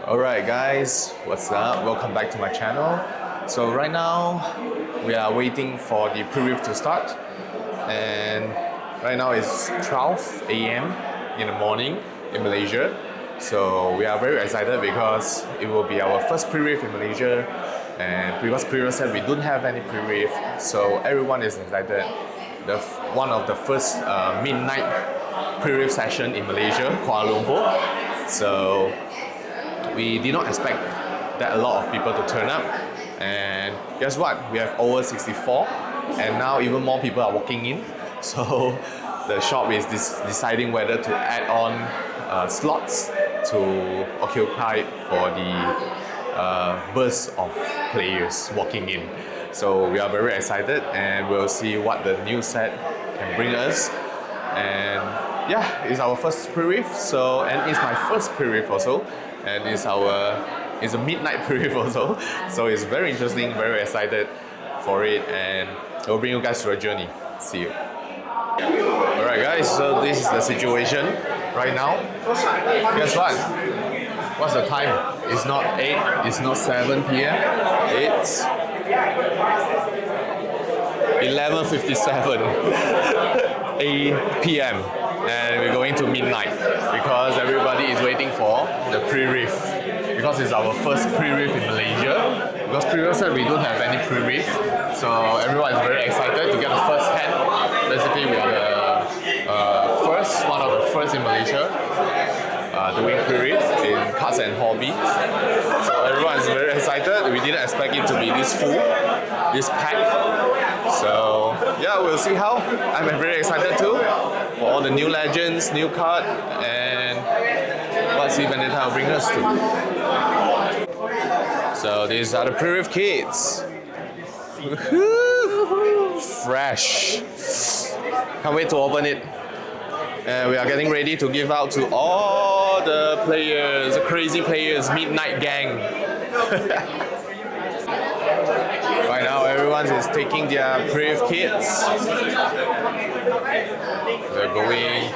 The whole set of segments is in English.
Alright guys, what's up? Welcome back to my channel. So right now we are waiting for the pre-rift to start, and right now it's 12 a.m. in the morning in Malaysia. So we are very excited because it will be our first pre-rift in Malaysia, and because pre-rift said we don't have any pre-rift, so everyone is excited. One of the first midnight pre-rift session in Malaysia, Kuala Lumpur. So we did not expect that a lot of people to turn up, and guess what? We have over 64, and now even more people are walking in. So the shop is deciding whether to add on slots to occupy for the burst of players walking in. So we are very excited, and we'll see what the new set can bring us. And yeah, it's our first pre-rift, so, and it's my first pre-rift also, and it's a midnight pre-rift also, so it's very interesting, very excited for it, and we'll bring you guys through a journey. See you. Alright guys, so this is the situation right now. Guess what? What's the time? It's not 8, it's not 7 p.m. It's 11:57 p.m. and we're going to midnight because everybody is waiting for the pre-rift, because it's our first pre-rift in Malaysia. Because pre-rift said we don't have any pre-rift, so everyone is very excited to get the first hand. Basically, we are the one of the first in Malaysia doing pre-rift in cards and hobby. So everyone is very excited. We didn't expect it to be this full, this packed. So yeah, we'll see how. I'm very excited too for all the new legends, new card, and what's even Vendetta will bring us to. So these are the pre-rift kits. Fresh. Can't wait to open it. And we are getting ready to give out to all the players, the crazy players, midnight gang. Right now, everyone is taking their pre-rift kits. They're going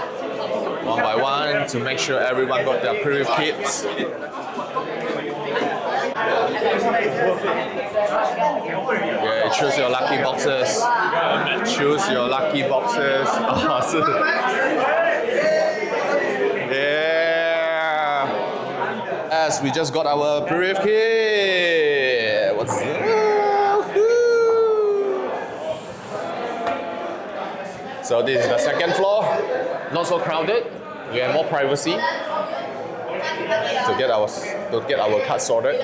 one by one to make sure everyone got their pre-rift kits. Yeah, choose your lucky boxes. Choose your lucky boxes. Yeah. Yes, we just got our pre-rift kit. What's this? So this is the second floor, not so crowded. We have more privacy to get our cards sorted.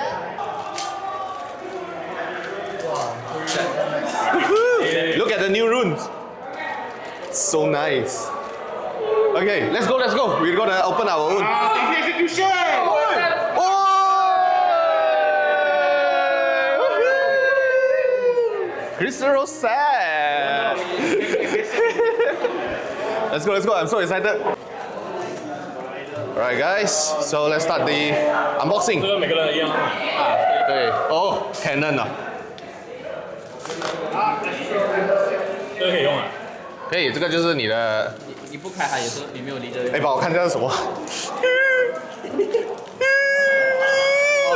Look at the new runes. So nice. Okay, let's go. We're gonna open our own. Crystal Rose set. Let's go. I'm so excited. Alright guys, so let's start the unboxing. 对，哦 ，Canon 啊。这个可以用啊。可以，这个就是你的。你不开它也是，你没有离着。哎，帮我看这是什么？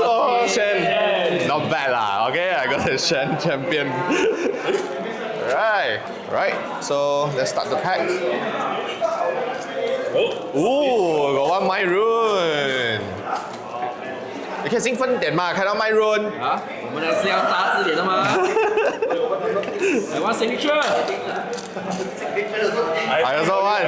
哦，Shen not bad 啦 ，OK， I got a Shen champion. Right. So let's start the pack. Ooh, got one My Rune. 你可以兴奋点嘛，看到 My Rune。啊，我们来是要大字点的吗？I want signature. I also want.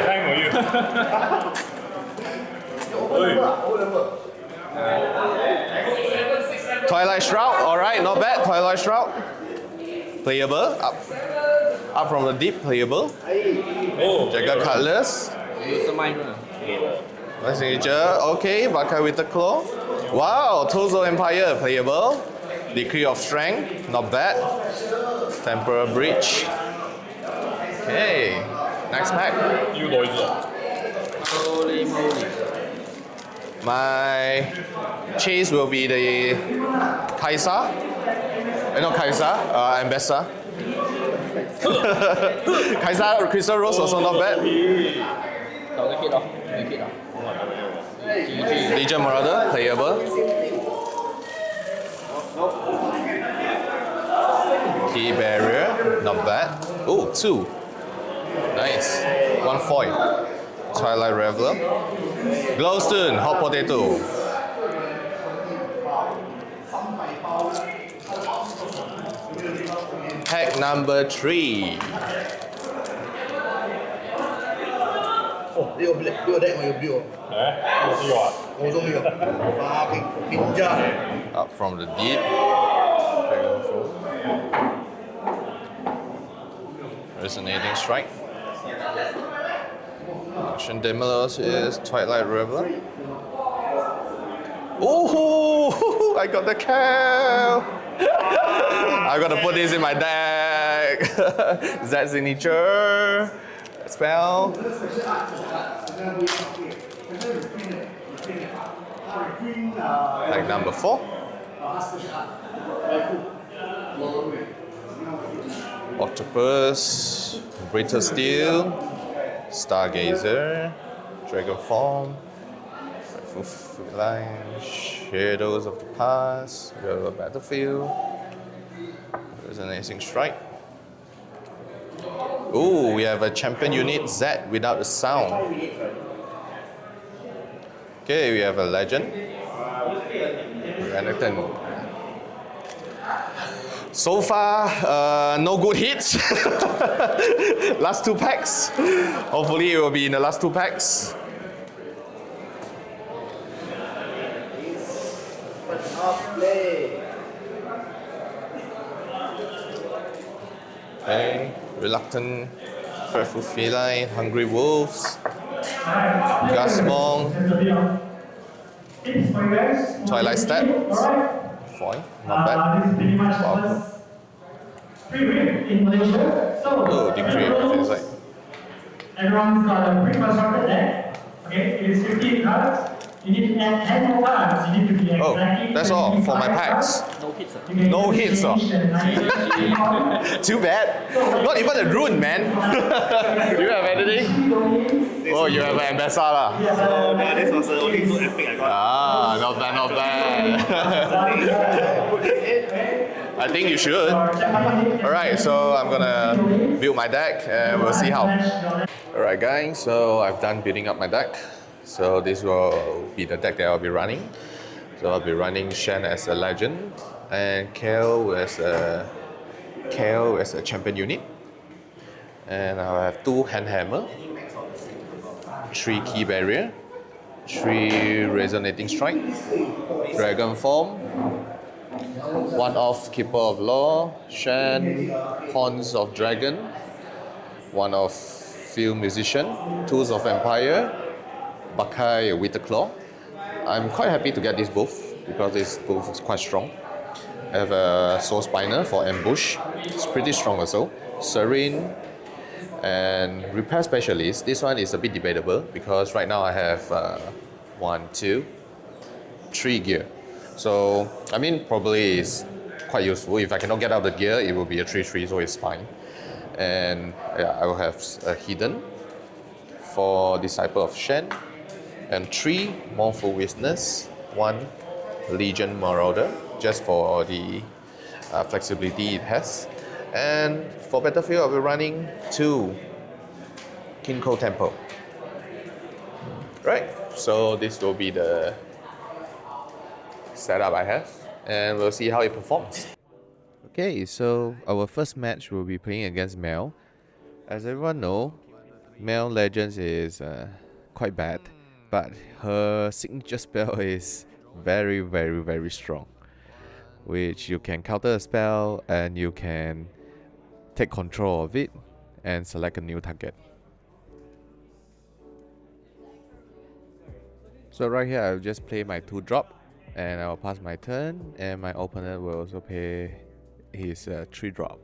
Twilight Shroud, alright, not bad. Twilight Shroud. Playable, up from the deep, playable. Jagger Cutlass. My signature, okay. Baka with the claw. Wow, Tozo Empire, playable. Decree of Strength, not bad. Temporal Breach. Okay, next pack. My chase will be the Kaisa. Not Kaisa, Ambassador. Kaisa Crystal Rose also not bad. Legion Marauder, playable. not bad. Oh, 2. Nice. 1 foil. Twilight Reveler. Glowstone, Hot Potato. Pack number 3. Oh,你有 deck 我有 build 我都没有 fucking ninja Up from the deep. Resonating Strike. Action Demolos is Twilight Reveler. Oh, I got the cow. I'm gonna put this in my deck. That signature spell. Like number 4. Octopus, Brittle Steel, Stargazer, Dragon Form, Line, Shadows of the Past, River Battlefield, Resonating Strike. Ooh, we have a champion unit Z without a sound. Okay, we have a legend. Renekton. So far, no good hits. Last 2 packs. Hopefully it will be in the last 2 packs. Okay, Reluctant, Fearful Feline, Hungry Wolves, Gasmong, Twilight Stat. Foil, not bad. This is pretty much Wow. first pre-rift in Malaysia. So, Oh, the pre-rift inside. Everyone's got a pre-constructed deck. Okay, it is 15 cards. You need to add 10 more cards. You need to be Oh, exactly that's all for my 25 packs. cards. No hits. You can No either hits, change the 19 Too bad. Not even a rune, man. Do you have anything? Oh, you have an Ambassador. this was the only 2 epic I got Ah, not bad, not bad. I think you should. Alright, so I'm gonna build my deck and we'll see how. Alright guys, so I've done building up my deck. So this will be the deck that I'll be running. So I'll be running Shen as a legend and Kale as a champion unit. And I'll have 2 hand hammer, 3 key barrier, 3 resonating strike, dragon form, 1 off keeper of law, Shen, horns of dragon, 1 of field musician, tools of empire, Bakai with the claw. I'm quite happy to get these both because this both is quite strong. I have a soul spiner for ambush. It's pretty strong also. Serene and repair specialist. This one is a bit debatable because right now I have 1, 2, 3 gear. So I mean probably it's quite useful. If I cannot get out the gear, it will be a 3/3, so it's fine. And yeah, I will have a hidden for Disciple of Shen, and 3 Mournful Witness, 1 Legion Marauder, just for the flexibility it has. And for Battlefield, I'll be running 2 Kinko Temple. Right, so this will be the setup I have, and we'll see how it performs. Okay, so our first match will be playing against Mel. As everyone know, Mel Legends is quite bad, but her signature spell is very, very, very strong, which you can counter a spell and you can take control of it and select a new target. So right here, I'll just play my 2-drop and I'll pass my turn, and my opponent will also play his 3-drop.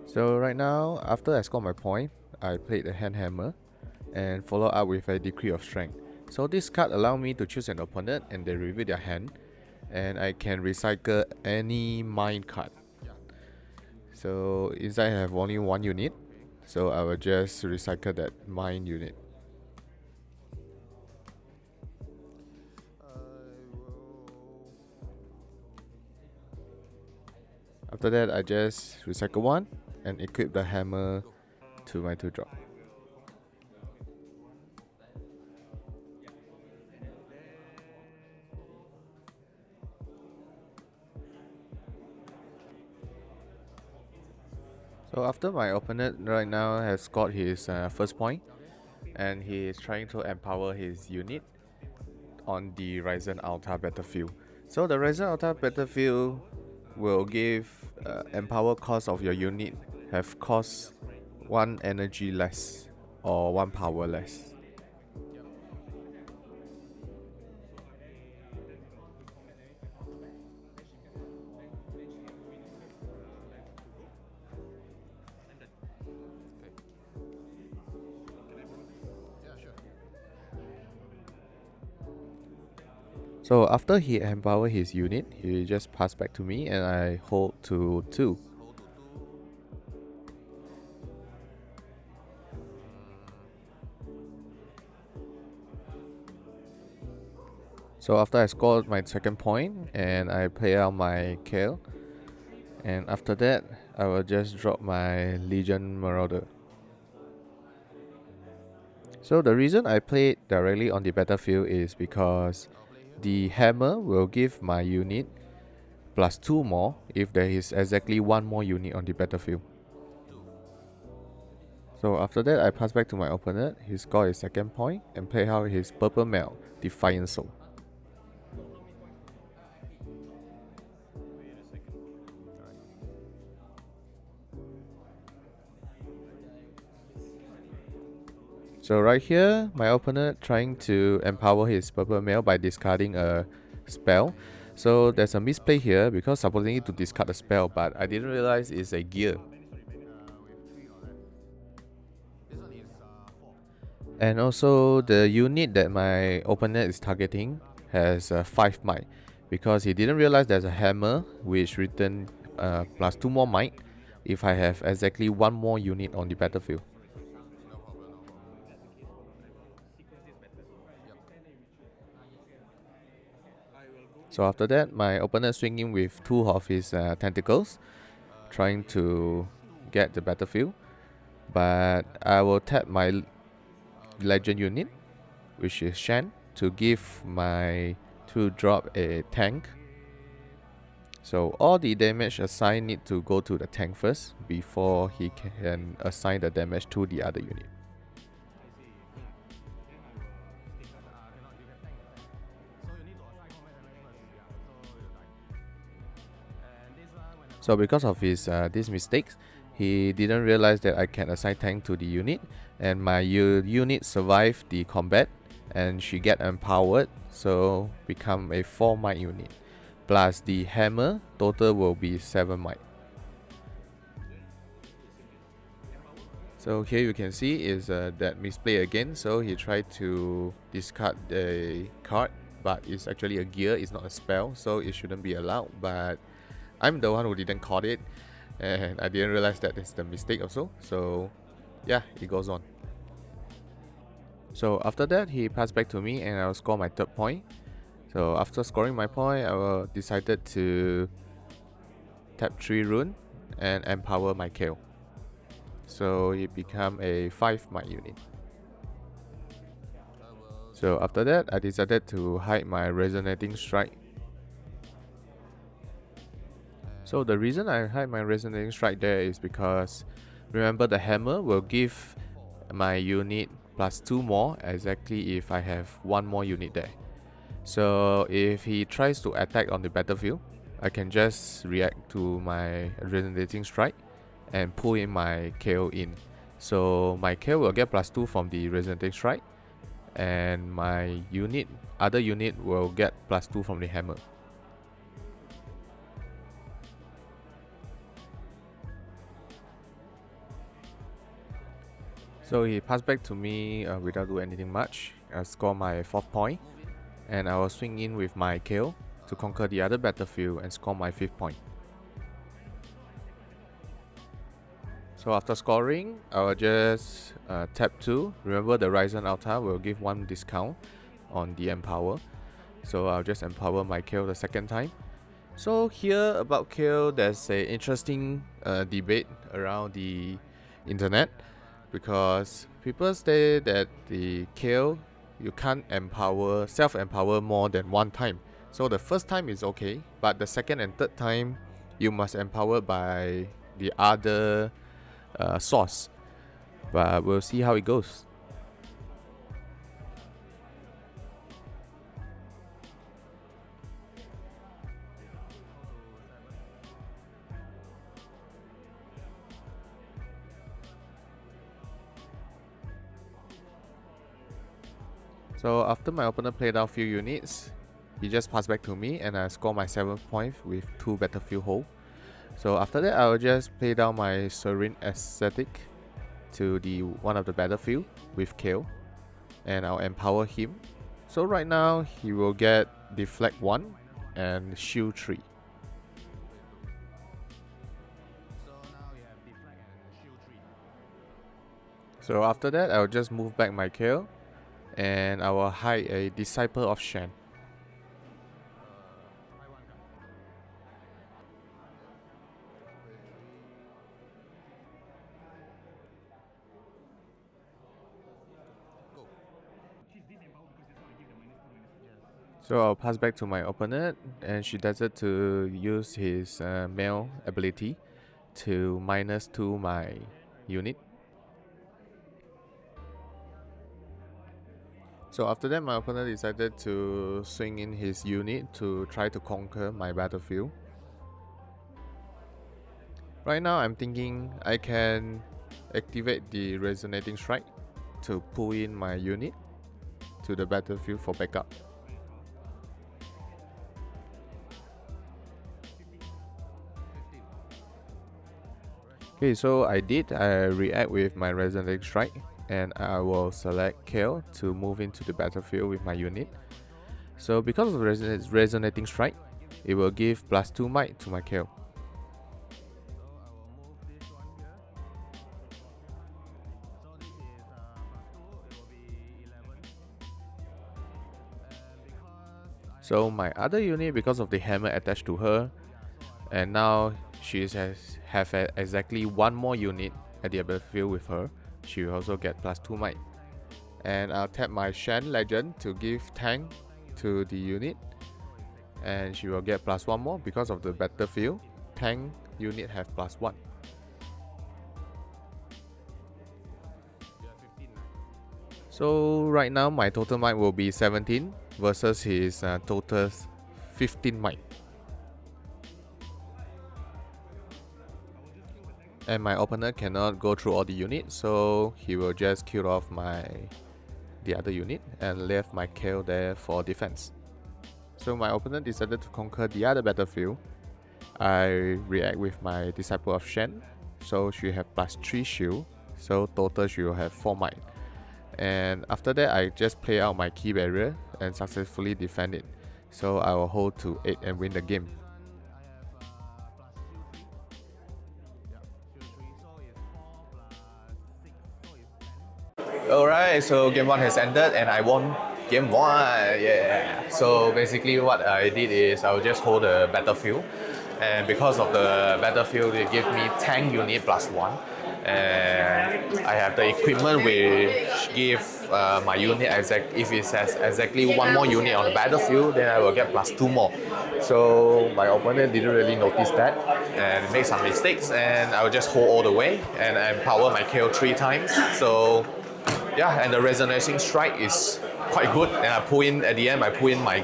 So right now, after I scored my point, I played a hand hammer and follow up with a decree of strength. So this card allows me to choose an opponent and they reveal their hand, and I can recycle any mine card. So inside I have only one unit, so I will just recycle that mine unit. After that, I just recycle one and equip the hammer to my 2-drop. So after my opponent right now has scored his first point, and he is trying to empower his unit on the Ryzen Altar battlefield. So the Ryzen Altar battlefield will give empower cost of your unit have cost 1 energy less or 1 power less. So after he empower his unit, he just pass back to me and I hold to 2. So after I scored my second point and I play out my kill, and after that I will just drop my Legion Marauder. So the reason I played directly on the battlefield is because the hammer will give my unit +2 more if there is exactly 1 more unit on the battlefield. So after that I pass back to my opponent, he scored his second point and play out his purple mail, Defiant Soul. So right here, my opponent trying to empower his purple mail by discarding a spell. So there's a misplay here because supposing it to discard a spell, but I didn't realize it's a gear. And also the unit that my opponent is targeting has 5 might, because he didn't realize there's a hammer which return +2 more might if I have exactly 1 more unit on the battlefield. So after that, my opponent swinging with 2 of his tentacles, trying to get the battlefield. But I will tap my legend unit, which is Shan, to give my 2-drop a tank. So all the damage assigned need to go to the tank first before he can assign the damage to the other unit. So because of his these mistakes, he didn't realize that I can assign tank to the unit, and my unit survived the combat and she get empowered, so become a 4 might unit. Plus the hammer, total will be 7 might. So here you can see is that misplay again. So he tried to discard the card, but it's actually a gear, it's not a spell, so it shouldn't be allowed. But I'm the one who didn't caught it, and I didn't realize that it's the mistake also. So yeah, it goes on. So after that, he passed back to me and I will score my 3rd point. So after scoring my point, I will decided to tap 3 rune and empower my kill. So it become a 5 might unit. So after that, I decided to hide my resonating strike. So the reason I hide my resonating strike there is because remember the hammer will give my unit +2 more exactly if I have 1 more unit there. So if he tries to attack on the battlefield, I can just react to my resonating strike and pull in my KO in. So my KO will get +2 from the resonating strike, and my other unit will get +2 from the hammer. So he passed back to me without doing anything much. I score my 4th point, and I will swing in with my kill to conquer the other battlefield and score my 5th point. So after scoring, I will just tap 2. Remember, the Ryzen Altar will give 1 discount on the Empower. So I'll just empower my kill the 2nd time. So here about kill, there's a interesting debate around the internet, because people say that the kill, you can't self-empower more than 1 time. So the first time is okay, but the 2nd and 3rd time, you must empower by the other source. But we'll see how it goes. So after my opponent played out few units, he just passed back to me and I score my 7th point with 2 battlefield hole. So after that, I will just play down my Serene Ascetic to the one of the battlefield with kill, and I'll empower him. So right now he will get Deflect 1 and Shield 3. So after that, I'll just move back my kill and I will hide a Disciple of Shen. So I'll pass back to my opponent, and she does it to use his mail ability to -2 my unit. So after that, my opponent decided to swing in his unit to try to conquer my battlefield. Right now I'm thinking I can activate the Resonating Strike to pull in my unit to the battlefield for backup. Okay, so I react with my Resonating Strike, and I will select kill to move into the battlefield with my unit. So because of Resonating Strike, it will give +2 might to my kill. So my other unit, because of the hammer attached to her, and now she have exactly 1 more unit at the battlefield with her, she will also get +2 might. And I'll tap my Shen Legend to give tank to the unit, and she will get +1 more because of the battlefield. Tank unit have +1. So right now my total might will be 17 versus his total 15 might. And my opponent cannot go through all the units, so he will just kill off the other unit and left my kill there for defense. So my opponent decided to conquer the other battlefield. I react with my Disciple of Shen, so she have +3 shield, so total she will have 4 might. And after that, I just play out my key barrier and successfully defend it. So I will hold to 8 and win the game. Alright, so game 1 has ended and I won game 1, yeah. So basically what I did is I will just hold the battlefield, and because of the battlefield, they give me tank unit +1, and I have the equipment which give my unit if it has exactly 1 more unit on the battlefield, then I will get +2 more. So my opponent didn't really notice that and made some mistakes, and I will just hold all the way and empower my KO 3 times. So yeah, and the Resonating Strike is quite good, and I pull in at the end. I pull in my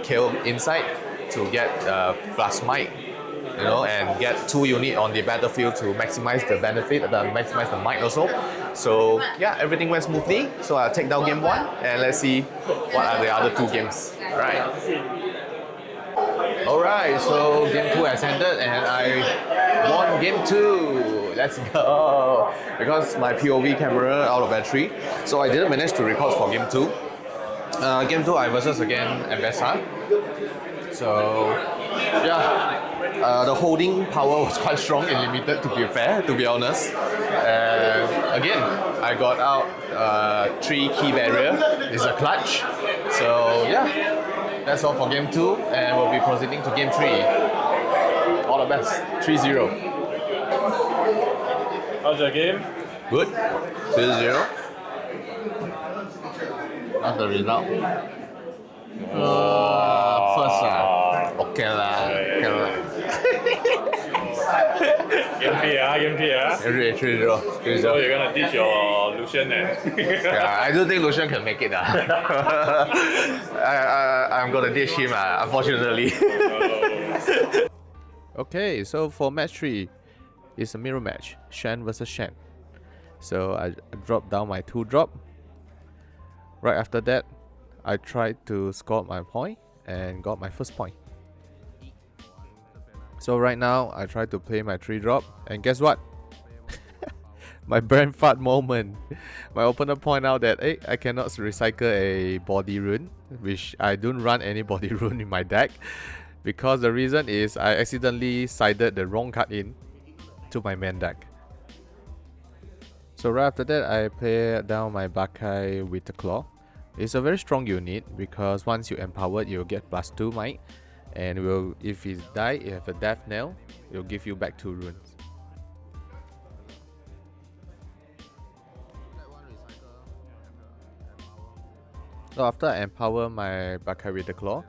kill inside to get plus might, you know, and get 2 units on the battlefield to maximize the benefit, maximize the might also. So yeah, everything went smoothly. So I'll take down game 1, and let's see what are the other 2 games. Right. Alright, so game 2 has ended and I won game 2. Let's go! Because my POV camera out of battery, so I didn't manage to record for game 2. Game 2 I versus again Ambessa. So yeah, the holding power was quite strong and limited, to be fair, to be honest. Again, I got out 3 key barrier. It's a clutch. So yeah. That's all for game 2, and we'll be proceeding to game 3. All the best. 3-0. How's your game? Good. 2-0. That's the result. First okay lah. Game 3, 3-0. So you're gonna teach your Lucian then? Yeah, I don't think Lucian can make it. I'm gonna ditch him, unfortunately. Okay, so for match 3, it's a mirror match, Shen versus Shen. So I dropped down my 2 drop. Right after that, I tried to score my point and got my first point. So right now, I try to play my 3 drop, and guess what? My brain fart moment. My opponent point out that hey, I cannot recycle a body rune, which I don't run any body rune in my deck, because the reason is I accidentally sided the wrong card in to my main deck. So right after that, I play down my Bakai with the Claw. It's a very strong unit because once you empower it, you'll get +2 might, and if it die, you have a death nail, it'll give you back 2 runes. So after I empower my Bakai with the Claw,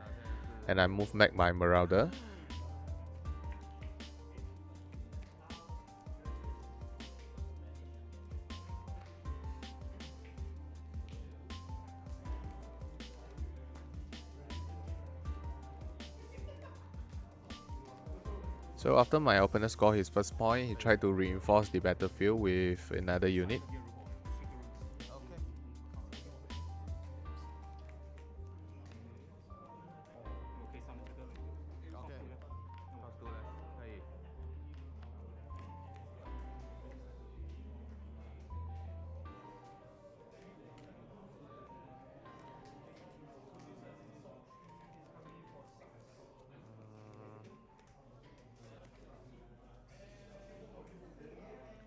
and I move back my Marauder. So after my opponent scored his first point, he tried to reinforce the battlefield with another unit.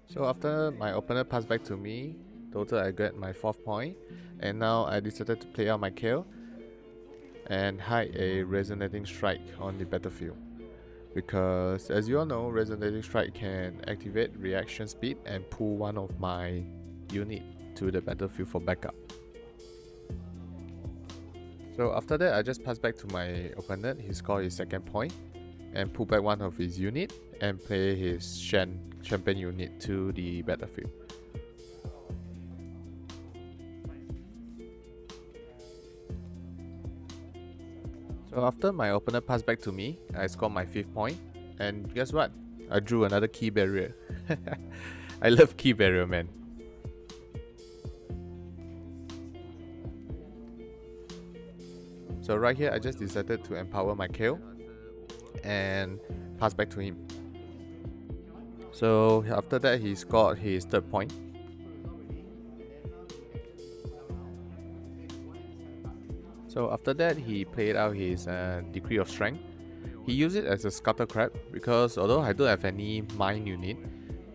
So after my opponent passed back to me, total I get my 4th point, and now I decided to play out my kill and hide a Resonating Strike on the battlefield. Because as you all know, Resonating Strike can activate reaction speed and pull one of my unit to the battlefield for backup. So after that, I just passed back to my opponent. He scored his 2nd point and pull back one of his unit and play his champion unit to the battlefield. So after my opponent passed back to me, I scored my 5th point, and guess what? I drew another key barrier. I love key barrier, man. So right here, I just decided to empower my kill and pass back to him. So after that, he scored his 3rd point. So after that, he played out his Decree of Strength. He used it as a Scuttle Crab because although I don't have any mine unit,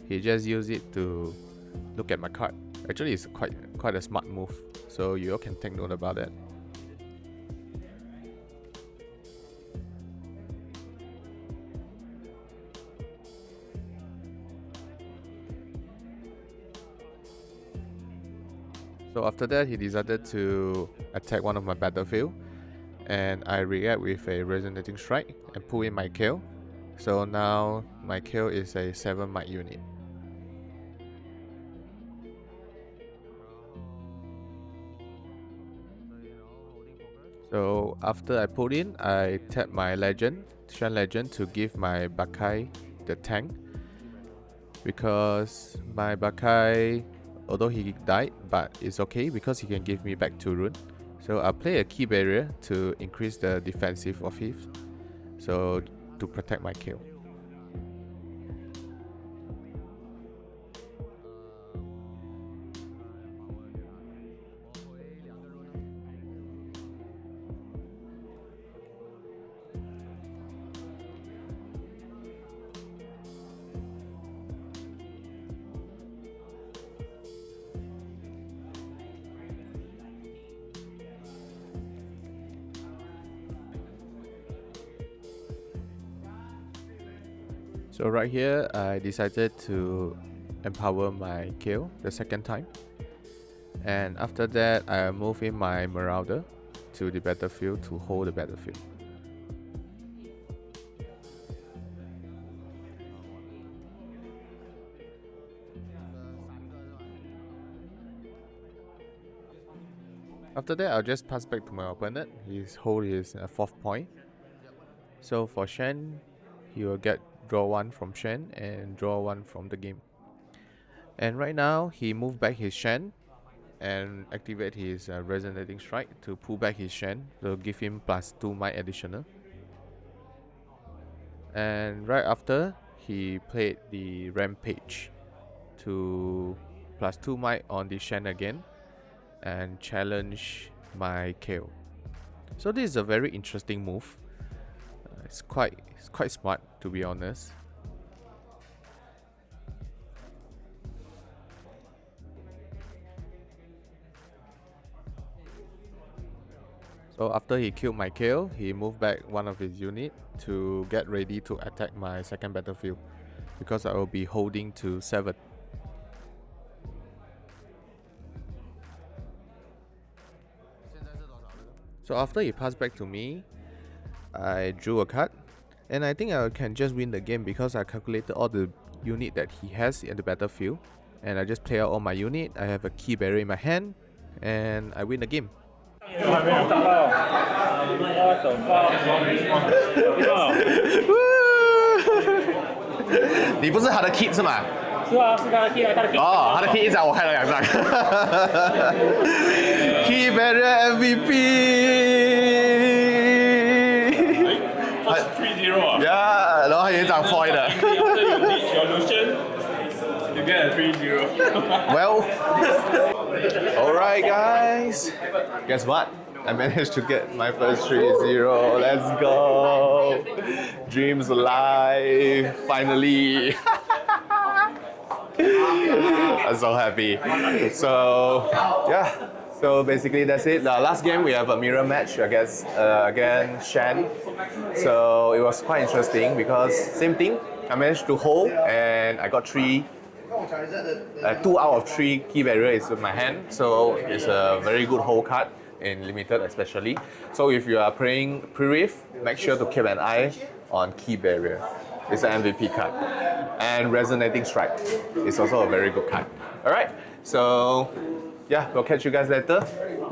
he just used it to look at my card. Actually, it's quite a smart move, so you all can take note about that. So after that, he decided to attack one of my battlefield, and I react with a Resonating Strike and pull in my kill. So now my kill is a 7 might unit. So after I put in, I tap my legend, Shen Legend, to give my Bakai the tank, because my Bakai, although he died, but it's okay because he can give me back 2 rune. So I play a key barrier to increase the defensive of his. so to protect my kill. So right here, I decided to empower my kill the second time. And after that, I move in my Marauder to the battlefield to hold the battlefield. After that, I'll just pass back to my opponent. His hold is 4th point. So for Shen, he will get draw 1 from Shen and draw 1 from the game. And right now, he moved back his Shen and activate his Resonating Strike to pull back his Shen to give him +2 might additional. And right after, he played the Rampage to +2 might on the Shen again and challenge my KO. So this is a very interesting move. It's quite smart, to be honest. So after he killed my KO, he moved back one of his units to get ready to attack my second battlefield, because I will be holding to 7. So after he passed back to me, I drew a card, and I think I can just win the game because I calculated all the unit that he has in the battlefield, and I just play out all my unit. I have a key barrier in my hand, and I win the game. 还没有打到，我手发，你不是他的 kit 是吗？是啊，是他的 key 啊，他的 key。哦，他的 kit 一张我开了2张。Key barrier MVP。 3-0啊。Yeah， 然后还有一张 foil 的。You get a 3-0. Well, alright guys, guess what? I managed to get my first 3-0. Let's go! Dreams alive, finally! I'm so happy. So, yeah. So basically that's it. The last game we have a mirror match against Shen. So it was quite interesting because same thing. I managed to hold and I got 2 out of 3 key barriers in my hand. So it's a very good hold card in limited especially. So if you are playing pre-rift, make sure to keep an eye on key barrier. It's an MVP card. And Resonating Strike is also a very good card. Alright, so yeah, we'll catch you guys later.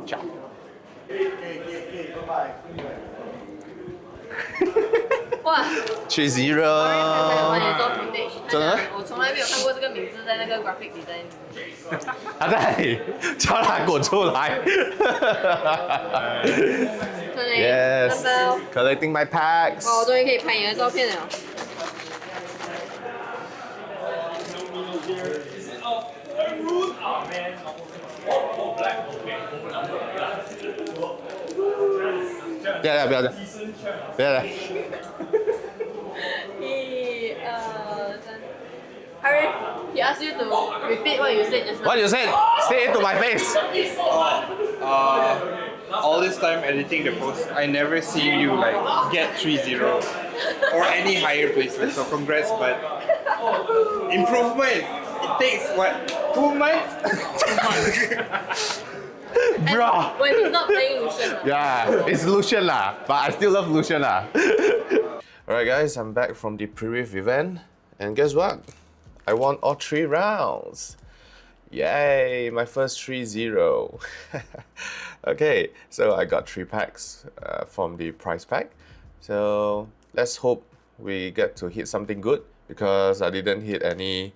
Ciao. 哇 3-0. 真的？我从来没有看过这个名字在那个 graphic design 里面。他在叫他滚出来。Yes, collecting my packs. 哇，我终于可以拍你的照片了。不要不要不要。1、2、3。Harry, he asked you to repeat what you said just now. What you said? Say it to my face. All this time editing the post, I never see you like get 3-0 or any higher placement. So congrats, but improvement. It takes what, 2 months? 2 months. Bruh. When he's not playing Lucian. Yeah, it's Lucian lah, but I still love Lucian lah. Alright guys, I'm back from the pre-rift event, and guess what? I won all 3 rounds. Yay, my first 3-0. Okay, so I got 3 packs from the prize pack. So let's hope we get to hit something good, because I didn't hit any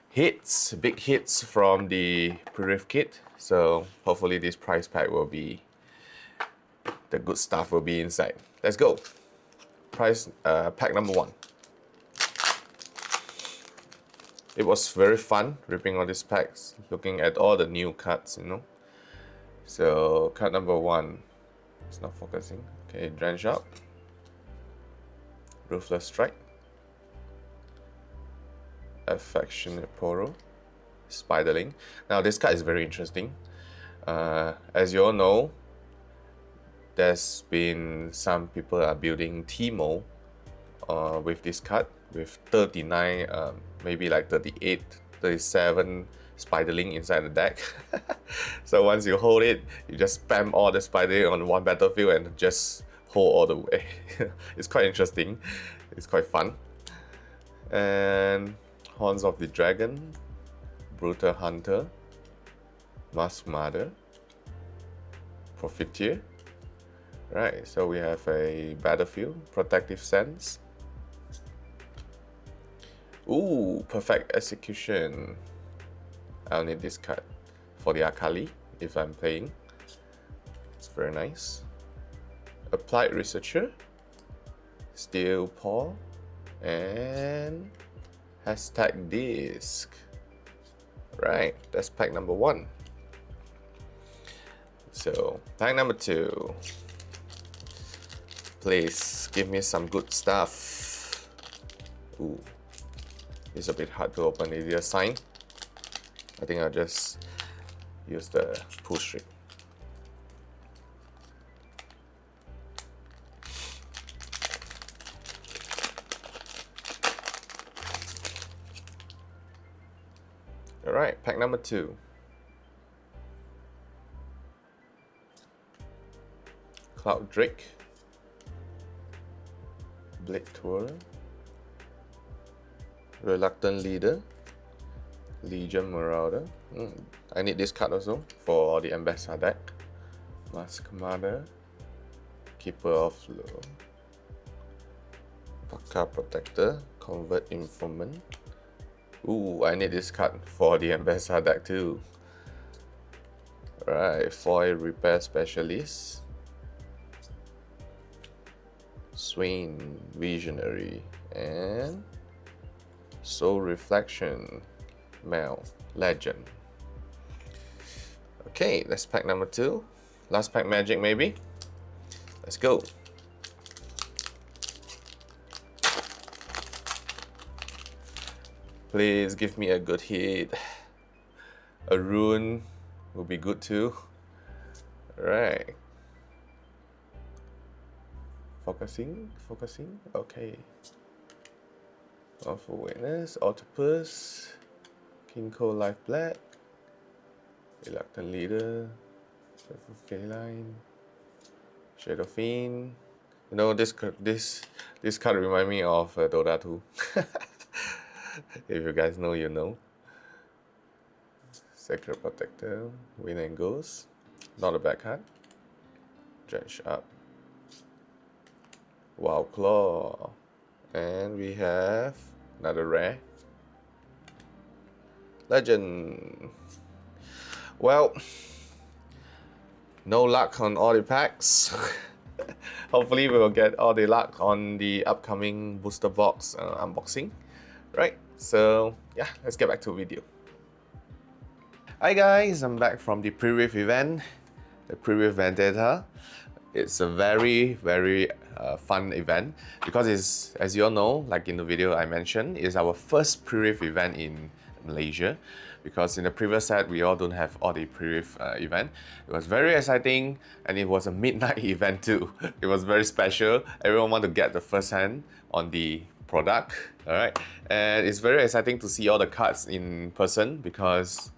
hits, big hits from the pre-rift kit. So hopefully this prize pack will be, the good stuff will be inside. Let's go. pack number 1. It was very fun ripping all these packs, looking at all the new cards, you know. So card number 1, it's not focusing. Okay, Drench Up, Ruthless Strike, Affectionate Poro, Spiderling. Now this card is very interesting. As you all know, there's been some people are building Teemo with this card with 39, maybe like 38, 37 Spiderling inside the deck. So once you hold it, you just spam all the Spiderling on one battlefield and just hold all the way. It's quite interesting. It's quite fun. And Horns of the Dragon, Brutal Hunter, Mask Mother, Profiteer. Right, so we have a battlefield, Protective Sense. Ooh, Perfect Execution. I'll need this card for the Akali if I'm playing. It's very nice. Applied Researcher, Steel Paw, and hashtag Disc. Right, that's pack number 1. So, pack number 2. Please give me some good stuff. Ooh, it's a bit hard to open. Is it a sign? I think I'll just use the pull string. Alright, pack number 2. Cloud Drake, Blade Twirler, Reluctant Leader, Legion Marauder. I need this card also for the Ambassador deck. Mask Mother, Keeper of Law, Paka Protector, Convert Informant. Ooh, I need this card for the Ambassador deck too. Right, Foil Repair Specialist, Swain Visionary, and Soul Reflection Mel Legend. Okay, that's pack number 2. Last pack magic maybe. Let's go. Please give me a good hit. A rune will be good too. Alright. Focusing. Okay. One for Witness, Octopus, Kinko Life Black, Reluctant Leader, K-Line, Shadow Fiend. You know, this card reminds me of Dota 2. If you guys know, you know. Sacred Protector, Win and Ghost, not a bad card. Drench Up, Wild Claw, and we have another rare. Legend. Well, no luck on all the packs. Hopefully we will get all the luck on the upcoming booster box unboxing. Right, so yeah, let's get back to the video. Hi guys, I'm back from the Pre-Rift event, the Pre-Rift Vendetta. It's a very fun event because it's, as you all know, like in the video I mentioned, it's our first Pre-Rift event in Malaysia. Because in the previous set, we all don't have all the Pre-Rift event. It was very exciting and it was a midnight event too. It was very special. Everyone wanted to get the first hand on the product, alright? And it's very exciting to see all the cards in person because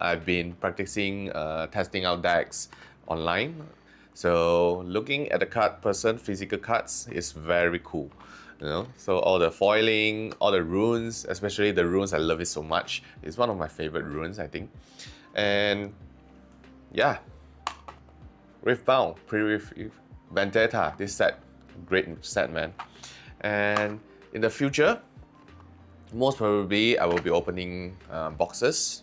I've been practicing testing out decks online. So looking at the card person, physical cards is very cool. You know, so all the foiling, all the runes, especially the runes, I love it so much. It's one of my favorite runes, I think. And yeah, Riftbound Pre-Rift Vendetta, this set, great set, man. And in the future, most probably I will be opening boxes,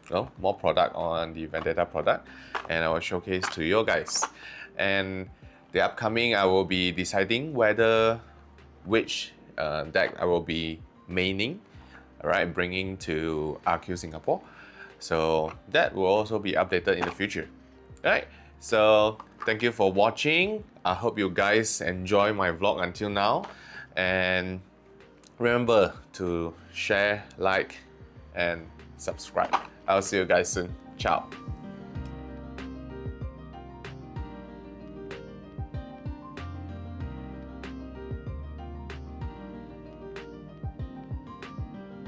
you know, more product on the Vendetta product, and I will showcase to you guys. And the upcoming, I will be deciding whether which deck I will be maining, alright, bringing to RQ Singapore. So that will also be updated in the future. Alright, so thank you for watching. I hope you guys enjoy my vlog until now. And remember to share, like, and subscribe. I'll see you guys soon. Ciao.